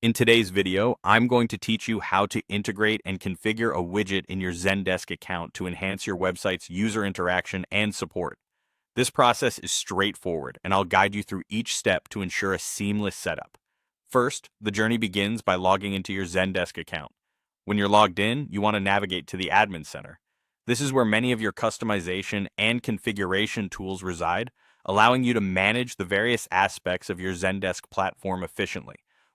In today's video, I'm going to teach you how to integrate and configure a widget in your Zendesk account to enhance your website's user interaction and support. This process is straightforward, and I'll guide you through each step to ensure a seamless setup. First, the journey begins by logging into your Zendesk account. When you're logged in, you want to navigate to the Admin Center. This is where many of your customization and configuration tools reside, allowing you to manage the various aspects of your Zendesk platform efficiently.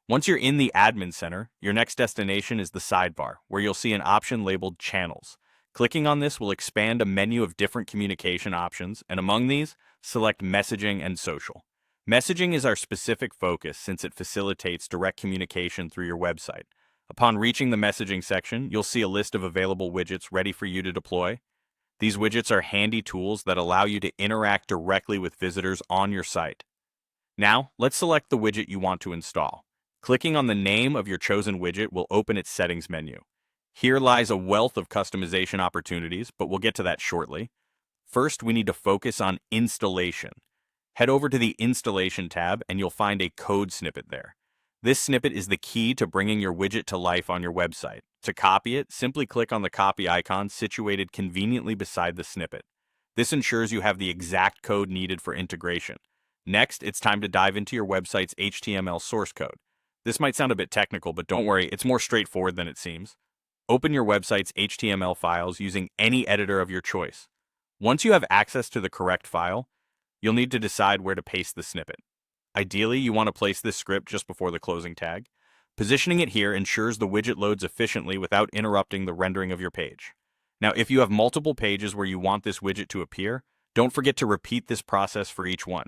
Once you're in the Admin Center, your next destination is the sidebar, where you'll see an option labeled Channels. Clicking on this will expand a menu of different communication options, and among these, select Messaging and Social. Messaging is our specific focus since it facilitates direct communication through your website. Upon reaching the messaging section, you'll see a list of available widgets ready for you to deploy. These widgets are handy tools that allow you to interact directly with visitors on your site. Now, let's select the widget you want to install. Clicking on the name of your chosen widget will open its settings menu. Here lies a wealth of customization opportunities, but we'll get to that shortly. First, we need to focus on installation. Head over to the Installation tab and you'll find a code snippet there. This snippet is the key to bringing your widget to life on your website. To copy it, simply click on the copy icon situated conveniently beside the snippet. This ensures you have the exact code needed for integration. Next, it's time to dive into your website's HTML source code. This might sound a bit technical, but don't worry, it's more straightforward than it seems. Open your website's HTML files using any editor of your choice. Once you have access to the correct file, you'll need to decide where to paste the snippet. Ideally, you want to place this script just before the closing tag. Positioning it here ensures the widget loads efficiently without interrupting the rendering of your page. Now, if you have multiple pages where you want this widget to appear, don't forget to repeat this process for each one.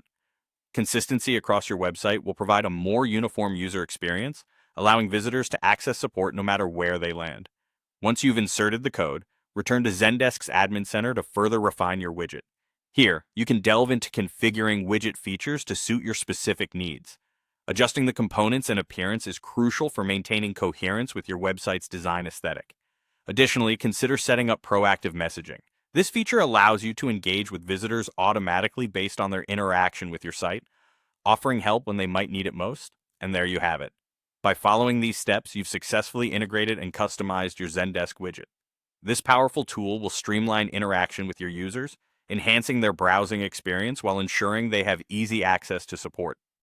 Consistency across your website will provide a more uniform user experience, allowing visitors to access support no matter where they land. Once you've inserted the code, return to Zendesk's Admin Center to further refine your widget. Here, you can delve into configuring widget features to suit your specific needs. Adjusting the components and appearance is crucial for maintaining coherence with your website's design aesthetic. Additionally, consider setting up proactive messaging. This feature allows you to engage with visitors automatically based on their interaction with your site, offering help when they might need it most, and there you have it. By following these steps, you've successfully integrated and customized your Zendesk widget. This powerful tool will streamline interaction with your users, enhancing their browsing experience while ensuring they have easy access to support.